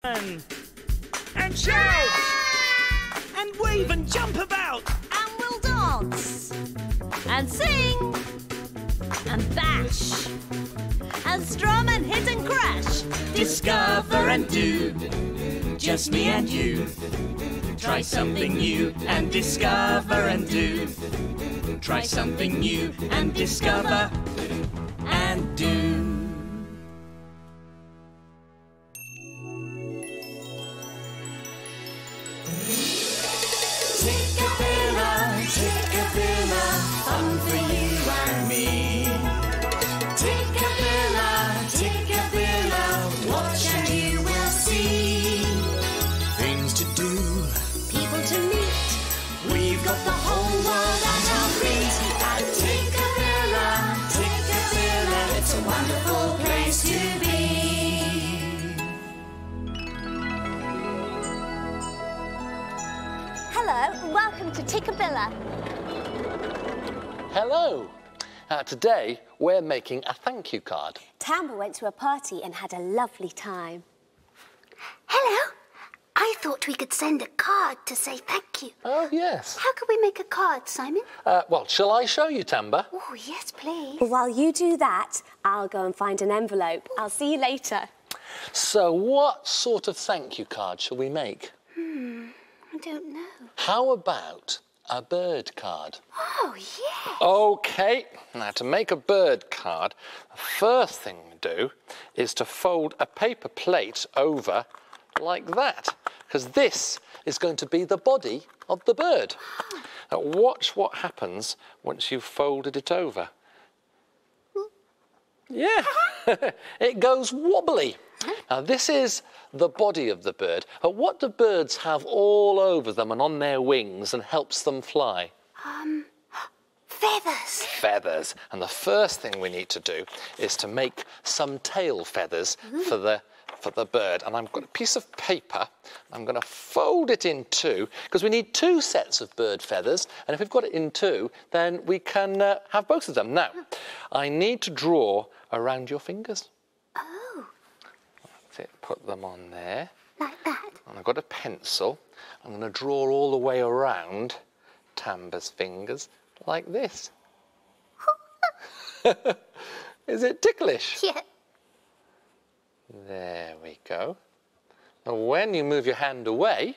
And shout! And wave and jump about! And we'll dance! And sing! And bash! And strum and hit and crash! Discover and do, just me and you. Try something new and discover and do. Try something new and discover and do. Tikkabilla, Tikkabilla, fun for you and me. Tikkabilla, Tikkabilla, watch and you will see. Things to do, People to meet! we've got the whole world at our feet. At Tikkabilla, Tikkabilla, it's a wonderful place to be. Hello, and welcome to Tikkabilla. Hello. Today we're making a thank you card. Tamba went to a party and had a lovely time. Hello. I thought we could send a card to say thank you. Oh, yes. How could we make a card, Simon? Well, shall I show you, Tamba? Oh, yes, please. While you do that, I'll go and find an envelope. I'll see you later. So what sort of thank you card shall we make? I don't know. How about a bird card? Oh, yes. OK, now to make a bird card, the first thing we do is to fold a paper plate over like that, because this is going to be the body of the bird. Now watch what happens once you've folded it over. Yeah, it goes wobbly. Now this is the body of the bird. What do birds have all over them and on their wings and helps them fly? Feathers. Feathers. And the first thing we need to do is to make some tail feathers for the bird. And I've got a piece of paper. I'm going to fold it in two, because we need two sets of bird feathers. And if we've got it in two, then we can have both of them. Now, I need to draw around your fingers. Oh, That's it. Put them on there. like that. And I've got a pencil. I'm going to draw all the way around Tamba's fingers like this. Is it ticklish? Yeah. There we go. Now when you move your hand away,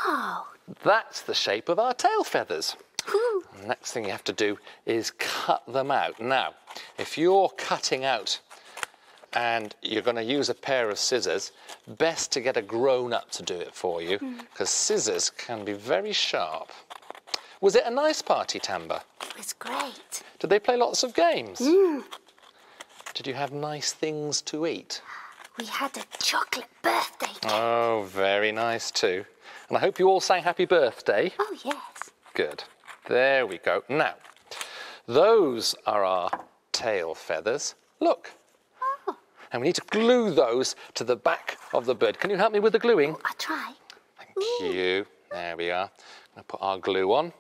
Oh. that's the shape of our tail feathers. Ooh. The next thing you have to do is cut them out. Now, if you're cutting out and you're going to use a pair of scissors, best to get a grown-up to do it for you, because scissors can be very sharp. Was it a nice party, Tamba? It was great. Did they play lots of games? Did you have nice things to eat? We had a chocolate birthday cake. Oh, very nice too. And I hope you all sang happy birthday. Oh, yes. Good. There we go. Now, those are our tail feathers. Look. Oh. And we need to glue those to the back of the bird. Can you help me with the gluing? I'll try. Thank you. There we are. I'm going to put our glue on.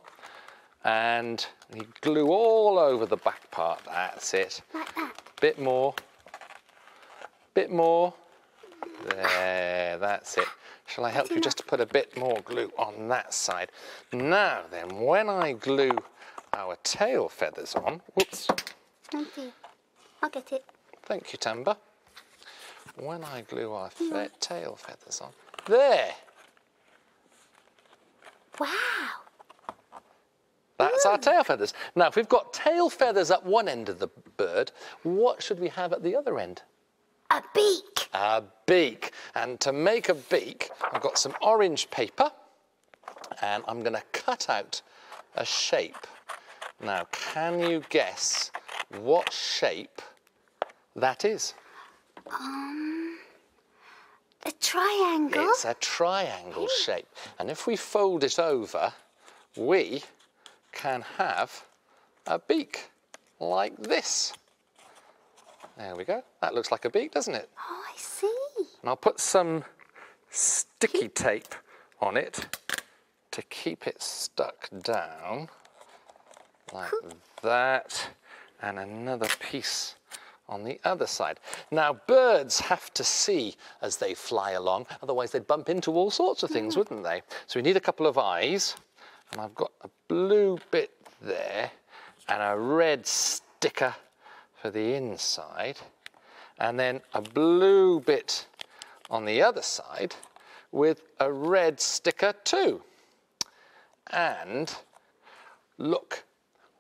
And you glue all over the back part. That's it. Like that. Bit more. Bit more. There, that's it. Shall I help you just to put a bit more glue on that side? Now then, when I glue our tail feathers on, whoops. Thank you. I'll get it. Thank you, Tamba. When I glue our tail feathers on, there. Wow. That's our tail feathers. Now, if we've got tail feathers at one end of the bird, what should we have at the other end? A beak. A beak. And to make a beak, I've got some orange paper and I'm going to cut out a shape. Now, can you guess what shape that is? A triangle. It's a triangle shape. And if we fold it over, we can have a beak like this. There we go. That looks like a beak, doesn't it? Oh, I see. And I'll put some sticky tape on it to keep it stuck down like that, and another piece on the other side. Now, birds have to see as they fly along, otherwise they'd bump into all sorts of things, wouldn't they? So we need a couple of eyes, and I've got a blue bit there and a red sticker for the inside, and then a blue bit on the other side with a red sticker too. And look,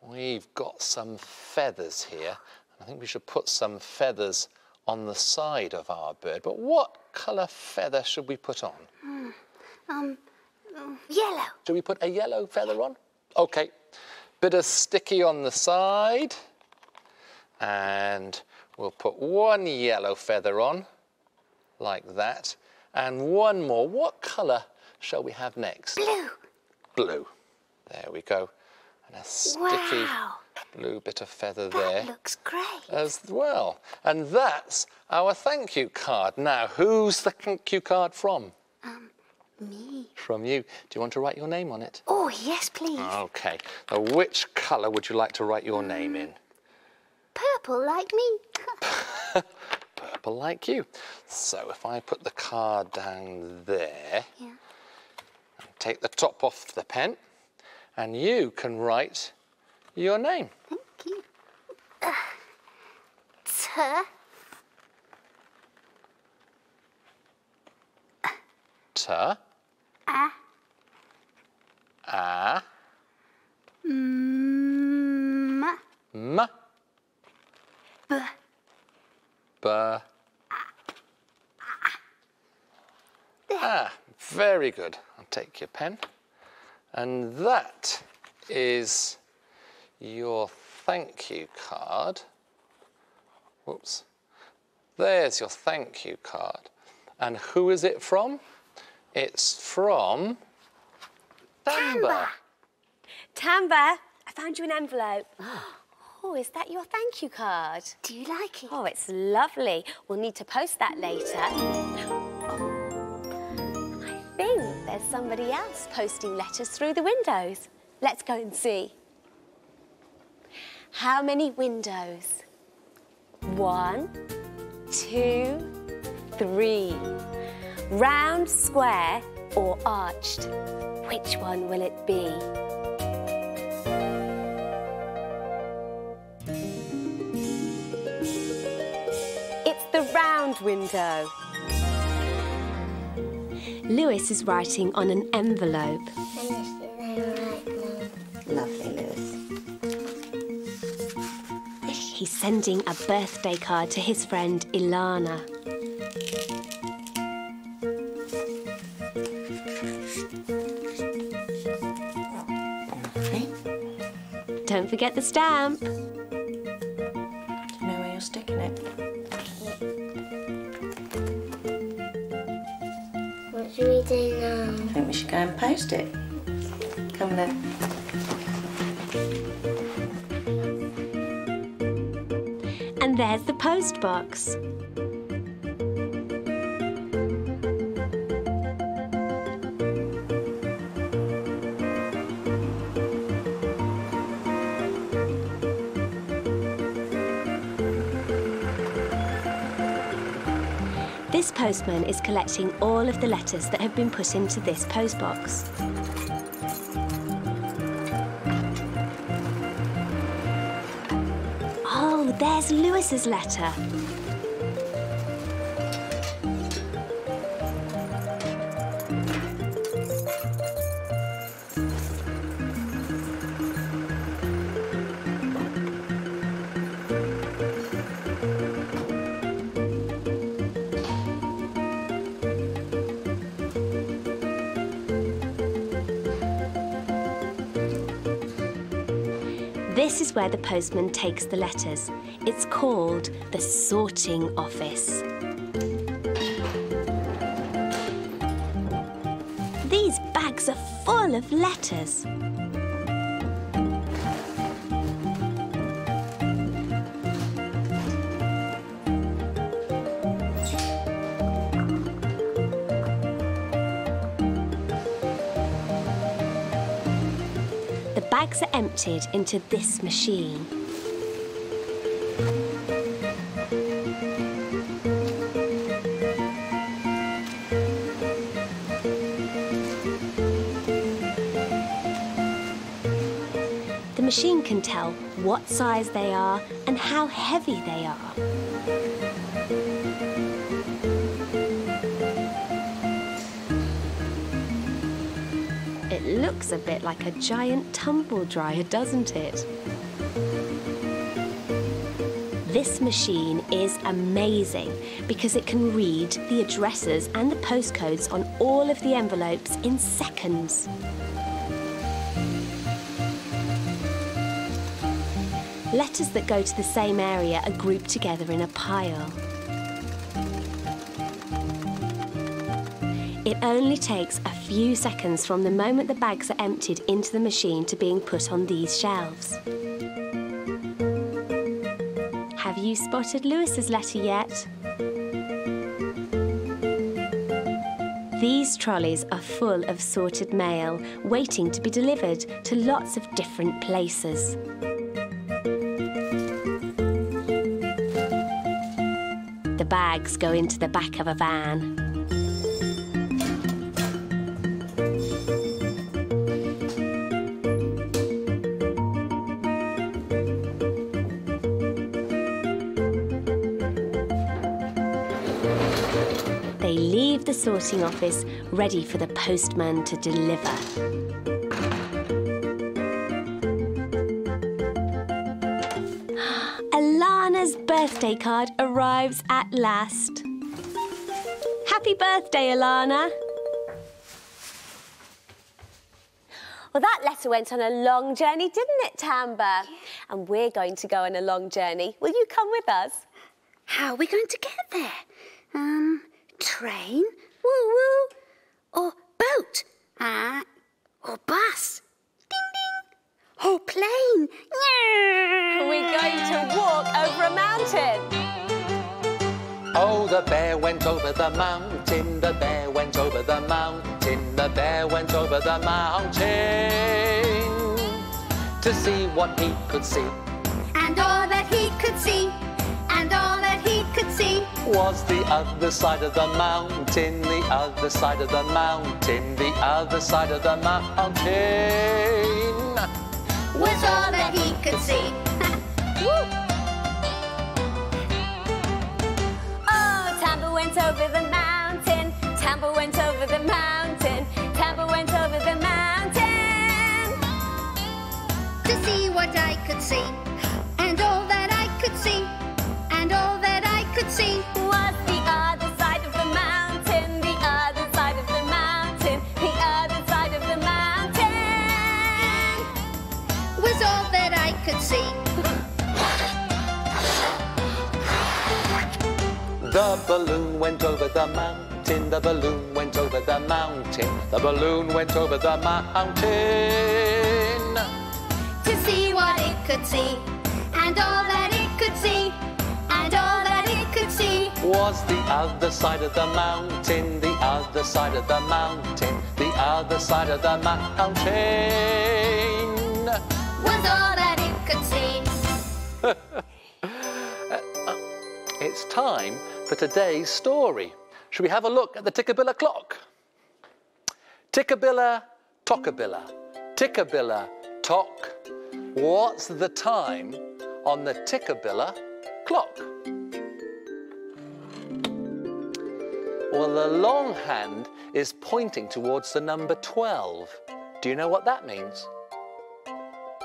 we've got some feathers here. I think we should put some feathers on the side of our bird. But what colour feather should we put on? Yellow. Should we put a yellow feather on? OK. Bit of sticky on the side. And we'll put one yellow feather on, like that. And one more. What colour shall we have next? Blue. Blue. There we go. And a sticky Wow. blue bit of feather there That looks great. as well. And that's our thank you card. Now, who's the thank you card from? Me. From you. Do you want to write your name on it? Oh, yes, please. OK. Now, which colour would you like to write your name in? Purple like me. Purple like you. So if I put the card down there, Yeah. and take the top off the pen, and you can write your name. Thank you. T. A. M. M. B. B. Ah, very good. I'll take your pen. And that is your thank you card. Whoops. There's your thank you card. And who is it from? It's from Tamba. Tamba, I found you an envelope. Oh, is that your thank you card? Do you like it? Oh, it's lovely. We'll need to post that later. I think there's somebody else posting letters through the windows. Let's go and see. How many windows? 1, 2, 3. Round, square, or arched? Which one will it be? It's the round window. Lewis is writing on an envelope. Lovely, Lewis. He's sending a birthday card to his friend Ilana. Don't forget the stamp. Do you know where you're sticking it? What should we do now? I think we should go and post it. Come then. And there's the post box. This postman is collecting all of the letters that have been put into this postbox. Oh, there's Lewis's letter. This is where the postman takes the letters. It's called the sorting office. These bags are full of letters. The bags are emptied into this machine. machine can tell what size they are and how heavy they are. It looks a bit like a giant tumble dryer, doesn't it? This machine is amazing because it can read the addresses and the postcodes on all of the envelopes in seconds. Letters that go to the same area are grouped together in a pile. It only takes a few seconds from the moment the bags are emptied into the machine to being put on these shelves. Have you spotted Lewis's letter yet? These trolleys are full of sorted mail, waiting to be delivered to lots of different places. The bags go into the back of a van. They leave the sorting office, ready for the postman to deliver. Alana's birthday card arrives at last. Happy birthday, Alana. Well, that letter went on a long journey, didn't it, Tamba? Yeah. And we're going to go on a long journey. Will you come with us? How are we going to get there? Train? Woo-woo. Or boat? Or bus? Ding, ding. Or plane? Yeah. We're going to walk over a mountain. Oh, the bear went over the mountain, the bear went over the mountain, the bear went over the mountain to see what he could see. And all that he could see, and all that he could see was the other side of the mountain, the other side of the mountain, the other side of the mountain. Was all that he could see. Woo! Tamba went over the mountain, Tamba went over the mountain, Tamba went over the mountain to see what I could see, and all that I could see, and all that I could see was the other side of the mountain, the other side of the mountain, the other side of the mountain was all that I could see. The balloon went over the mountain, the balloon went over the mountain, the balloon went over the mountain to see what it could see, and all that it could see, and all that it could see was the other side of the mountain, the other side of the mountain, the other side of the mountain was all that it could see. It's time for today's story. Should we have a look at the Tikkabilla clock? Tikkabilla, Tockabilla, Tikkabilla, Tock. What's the time on the Tikkabilla clock? Well, the long hand is pointing towards the number 12. Do you know what that means?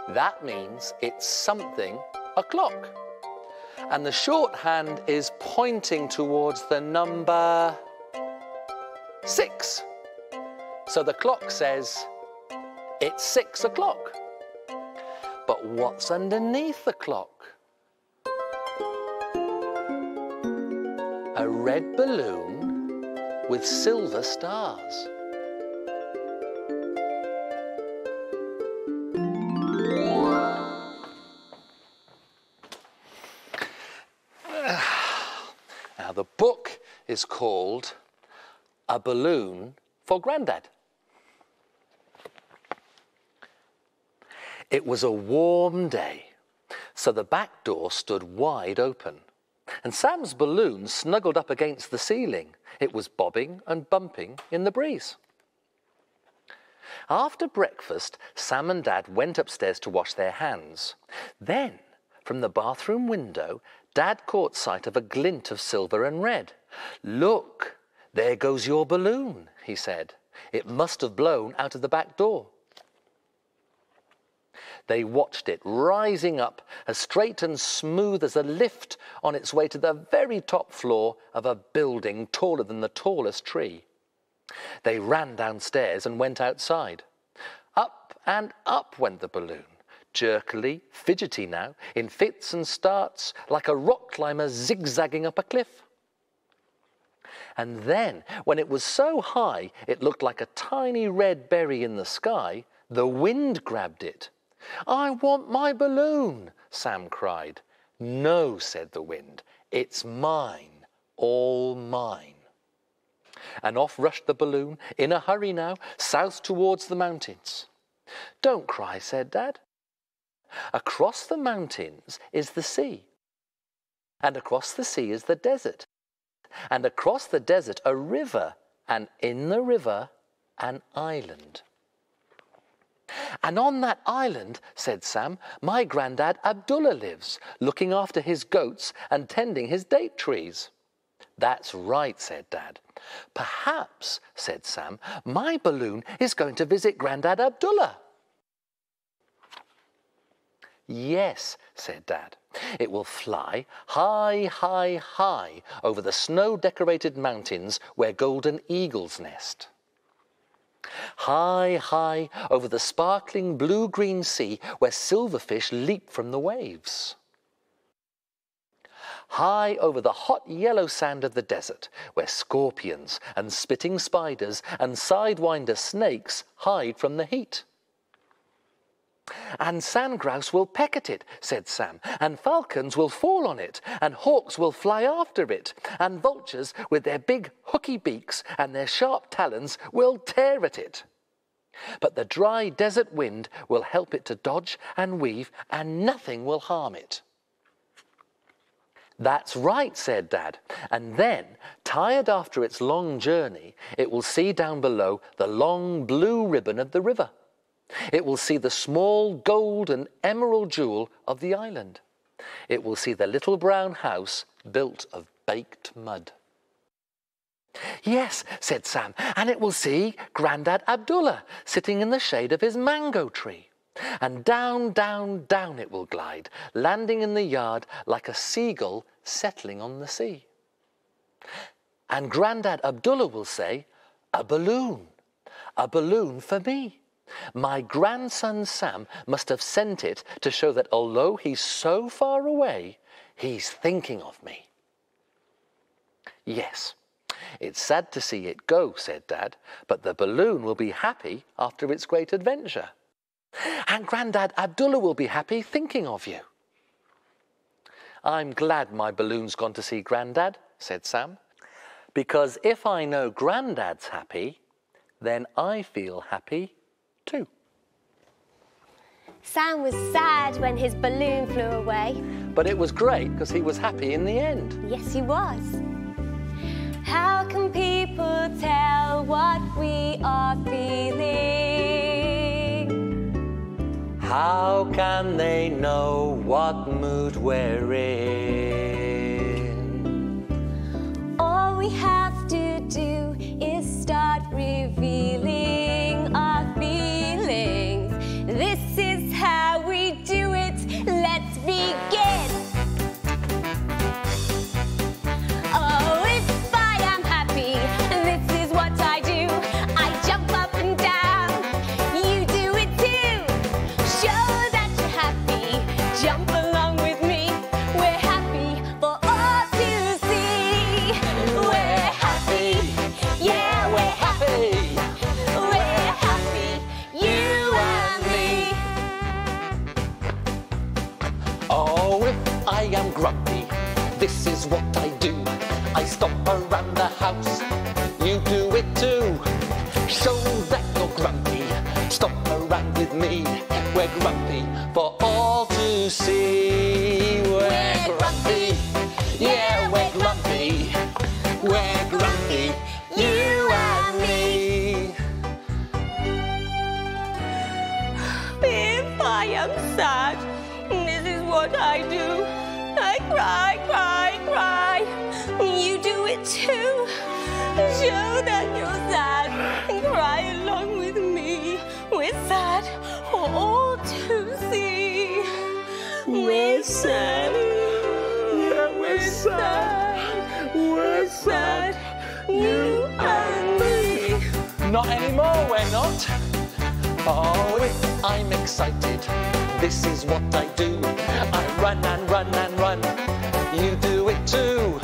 That means it's something o'clock. And the short hand is pointing towards the number 6. So the clock says it's 6 o'clock. But what's underneath the clock? A red balloon with silver stars. Now, the book is called A Balloon for Grandad. It was a warm day, so the back door stood wide open, and Sam's balloon snuggled up against the ceiling. It was bobbing and bumping in the breeze. After breakfast, Sam and Dad went upstairs to wash their hands. Then, from the bathroom window, Dad caught sight of a glint of silver and red. "Look, there goes your balloon," he said. "It must have blown out of the back door." They watched it rising up as straight and smooth as a lift on its way to the very top floor of a building taller than the tallest tree. They ran downstairs and went outside. Up and up went the balloon, jerkily, fidgety now, in fits and starts, like a rock climber zigzagging up a cliff. And then, when it was so high it looked like a tiny red berry in the sky, the wind grabbed it. "I want my balloon," Sam cried. "No," said the wind, "it's mine, all mine." And off rushed the balloon, in a hurry now, south towards the mountains. "Don't cry," said Dad. "Across the mountains is the sea. And across the sea is the desert. And across the desert a river, and in the river an island." "And on that island," said Sam, "my granddad Abdullah lives, looking after his goats and tending his date trees." "That's right," said Dad. "Perhaps," said Sam, "my balloon is going to visit Grandad Abdullah." "Yes," said Dad. "It will fly high, high, high over the snow-decorated mountains where golden eagles nest. High, high over the sparkling blue-green sea where silverfish leap from the waves. High over the hot yellow sand of the desert, where scorpions and spitting spiders and sidewinder snakes hide from the heat." "And sandgrouse will peck at it," said Sam, "and falcons will fall on it, and hawks will fly after it, and vultures with their big hooky beaks and their sharp talons will tear at it. But the dry desert wind will help it to dodge and weave, and nothing will harm it." "That's right," said Dad. "And then, tired after its long journey, it will see down below the long blue ribbon of the river. It will see the small gold and emerald jewel of the island. It will see the little brown house built of baked mud." "Yes," said Sam, "and it will see Grandad Abdullah sitting in the shade of his mango tree. And down, down, down it will glide, landing in the yard like a seagull settling on the sea. And Grandad Abdullah will say, 'A balloon for me. My grandson Sam must have sent it to show that although he's so far away, he's thinking of me.'" "Yes, it's sad to see it go," said Dad, "but the balloon will be happy after its great adventure. And Grandad Abdullah will be happy thinking of you." "I'm glad my balloon's gone to see Grandad," said Sam, "because if I know Grandad's happy, then I feel happy too." Sam was sad when his balloon flew away. But it was great because he was happy in the end. Yes, he was. How can people tell what we are feeling? How can they know what mood we're in? All we have to do is start revealing our feelings. This is how we do it. Let's begin. Oh, if I am happy, this is what I do. I jump up and down. You do it too. Show that you're happy. Jump along with me. We're happy for all to see. We're happy. Yeah, we're happy. We're happy. You and me. Oh, if I am grumpy, this is what I do. I stomp around the house, you do it too. Show that you're grumpy, stomp around with me. We're grumpy for all to see. We're grumpy, yeah, we're grumpy. We're grumpy, you and me. I do. I cry, cry, cry. You do it too. Show that you're sad and cry along with me. We're sad for all to see. We're sad. Yeah, we're sad. We're sad. You and me. Not anymore, we're not. Oh, I'm excited. This is what I do. I run and run and run. You do it too.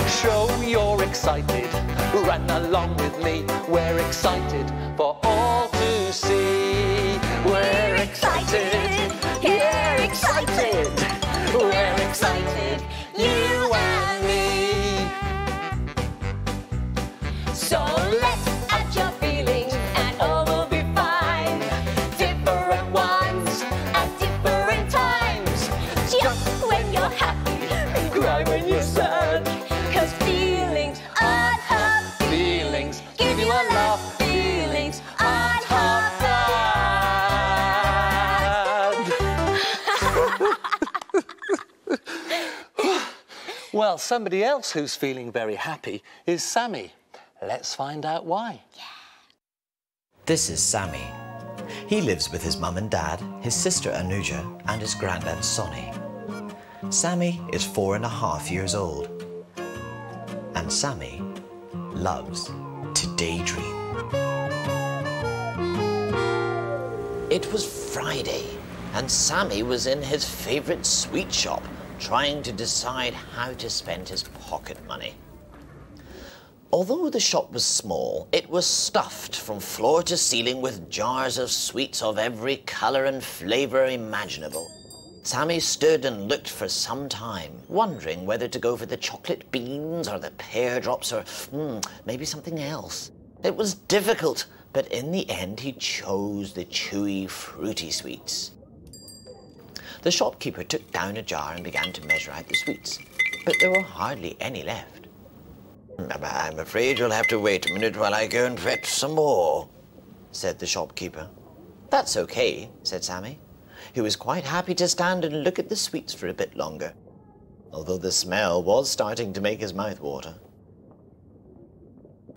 Show you're excited. Run along with me. We're excited for all to see. We're excited. We're excited. We're excited. You and me. So let's add your feelings and all will be fine. Different ones at different times. Jump when you're happy and cry when you're sad. 'Cause feelings aren't hard feelings. Give you a laugh. Feelings aren't hard bad. Well, somebody else who's feeling very happy is Sammy. Let's find out why. This is Sammy. He lives with his mum and dad, his sister Anuja, and his granddad Sonny. Sammy is 4.5 years old. And Sammy loves to daydream. It was Friday, and Sammy was in his favourite sweet shop, trying to decide how to spend his pocket money. Although the shop was small, it was stuffed from floor to ceiling with jars of sweets of every colour and flavour imaginable. Sammy stood and looked for some time, wondering whether to go for the chocolate beans or the pear drops or maybe something else. It was difficult, but in the end he chose the chewy, fruity sweets. The shopkeeper took down a jar and began to measure out the sweets, but there were hardly any left. "I'm afraid you'll have to wait a minute while I go and fetch some more," said the shopkeeper. "That's okay," said Sammy, who was quite happy to stand and look at the sweets for a bit longer, although the smell was starting to make his mouth water.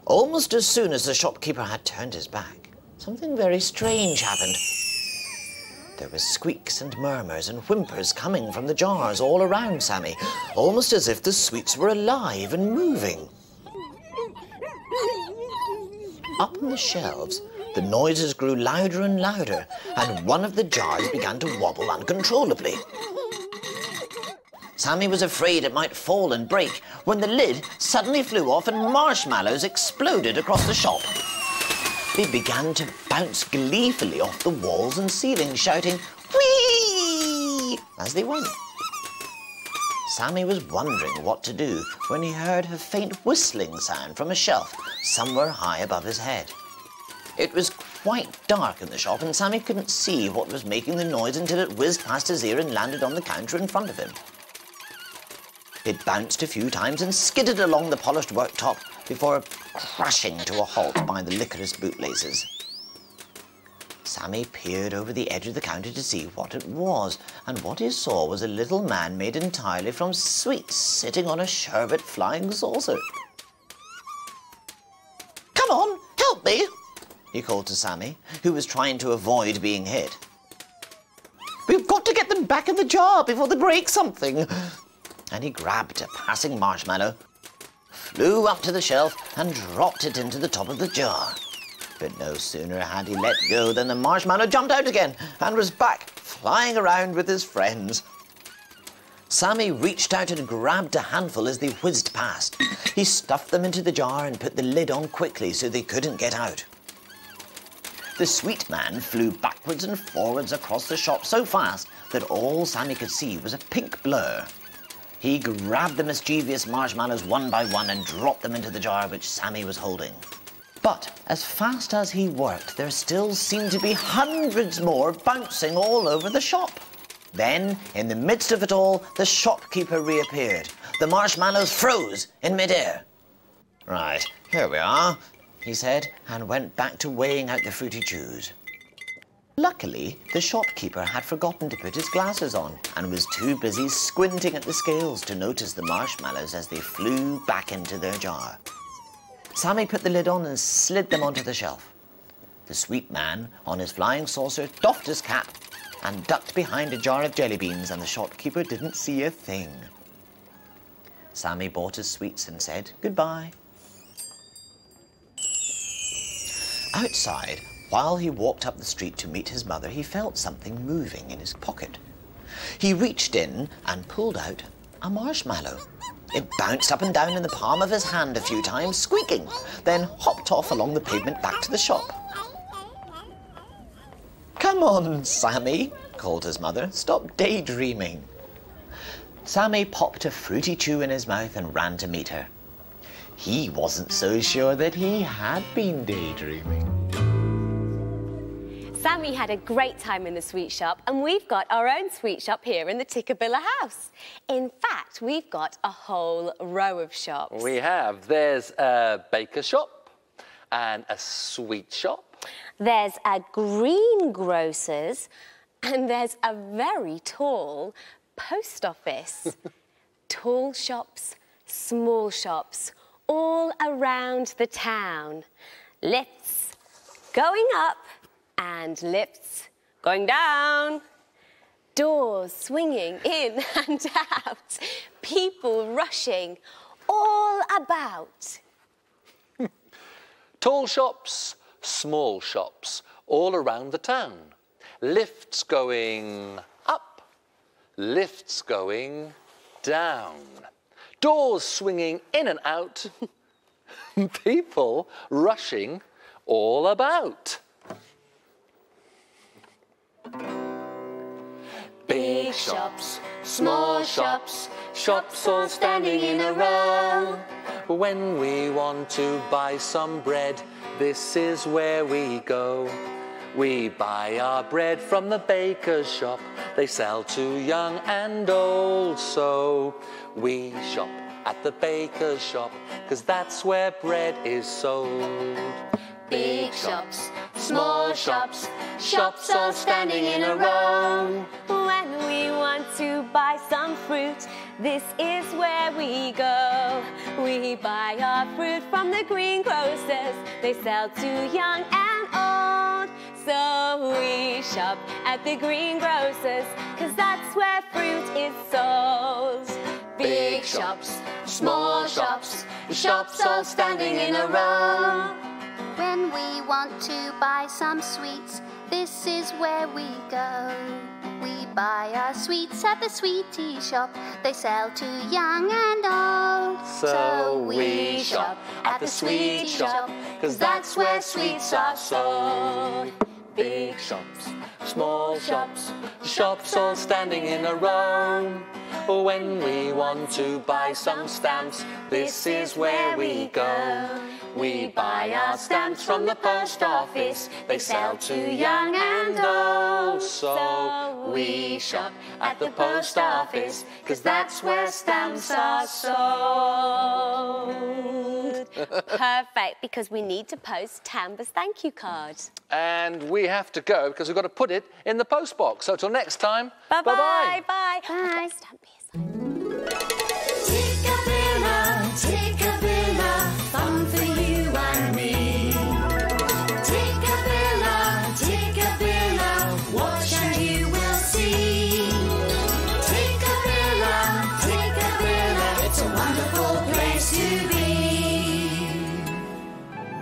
Almost as soon as the shopkeeper had turned his back, something very strange happened. There were squeaks and murmurs and whimpers coming from the jars all around Sammy, almost as if the sweets were alive and moving. Up on the shelves, the noises grew louder and louder, and one of the jars began to wobble uncontrollably. Sammy was afraid it might fall and break when the lid suddenly flew off and marshmallows exploded across the shop. They began to bounce gleefully off the walls and ceiling, shouting, "Whee!" as they went. Sammy was wondering what to do when he heard a faint whistling sound from a shelf somewhere high above his head. It was quite dark in the shop and Sammy couldn't see what was making the noise until it whizzed past his ear and landed on the counter in front of him. It bounced a few times and skidded along the polished worktop before crashing to a halt by the licorice bootlaces. Sammy peered over the edge of the counter to see what it was, and what he saw was a little man made entirely from sweets sitting on a sherbet flying saucer. "Come on, help me," he called to Sammy, who was trying to avoid being hit. "We've got to get them back in the jar before they break something." And he grabbed a passing marshmallow, flew up to the shelf and dropped it into the top of the jar. But no sooner had he let go than the marshmallow jumped out again and was back, flying around with his friends. Sammy reached out and grabbed a handful as they whizzed past. He stuffed them into the jar and put the lid on quickly so they couldn't get out. The sweet man flew backwards and forwards across the shop so fast that all Sammy could see was a pink blur. He grabbed the mischievous marshmallows one by one and dropped them into the jar which Sammy was holding. But as fast as he worked, there still seemed to be hundreds more bouncing all over the shop. Then, in the midst of it all, the shopkeeper reappeared. The marshmallows froze in midair. "Right, here we are," he said, and went back to weighing out the fruity chews. Luckily, the shopkeeper had forgotten to put his glasses on and was too busy squinting at the scales to notice the marshmallows as they flew back into their jar. Sammy put the lid on and slid them onto the shelf. The sweet man, on his flying saucer, doffed his cap and ducked behind a jar of jelly beans, and the shopkeeper didn't see a thing. Sammy bought his sweets and said goodbye. Outside, while he walked up the street to meet his mother, he felt something moving in his pocket. He reached in and pulled out a marshmallow. It bounced up and down in the palm of his hand a few times, squeaking, then hopped off along the pavement back to the shop. "Come on, Sammy," called his mother. "Stop daydreaming." Sammy popped a fruity chew in his mouth and ran to meet her. He wasn't so sure that he had been daydreaming. Sammy had a great time in the sweet shop, and we've got our own sweet shop here in the Tikkabilla house. In fact, we've got a whole row of shops. We have. There's a baker shop and a sweet shop. There's a greengrocer's, and there's a very tall post office. Tall shops, small shops, all around the town. Lifts going up and lifts going down. Doors swinging in and out. People rushing all about. Tall shops, small shops, all around the town. Lifts going up, lifts going down. Doors swinging in and out. People rushing all about. Big shops, small shops, shops all standing in a row. When we want to buy some bread, this is where we go. We buy our bread from the baker's shop. They sell to young and old, so we shop at the baker's shop, 'cause that's where bread is sold. Big shops, small shops, shops all standing in a row. When we want to buy some fruit, this is where we go. We buy our fruit from the greengrocers. They sell to young and old. So we shop at the greengrocers, 'cause that's where fruit is sold. Big shops, small shops, shops all standing in a row. When we want to buy some sweets, this is where we go. We buy our sweets at the sweetie shop. They sell to young and old. So we shop at the sweet shop, 'cause that's where sweets are sold. Big shops, small shops, shops all standing in a row. When we want to buy some stamps, this is where we go. We buy our stamps from the post office. They sell to young and old. So we shop at the post office, 'cause that's where stamps are sold. Perfect, because we need to post Tamba's thank you card. And we have to go because we've got to put it in the post box. So till next time, Bye-bye. Bye. Bye. Stamp here. Tikkabilla, Tikkabilla, fun for you and me. Tikkabilla, Tikkabilla, watch and you will see. Tikkabilla, Tikkabilla, it's a wonderful place to be.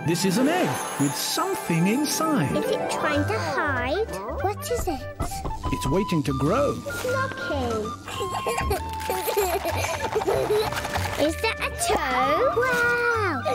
This is an egg with something inside. Is it trying to hide? What is it? It's waiting to grow. Knocking. Is that a toe? Wow!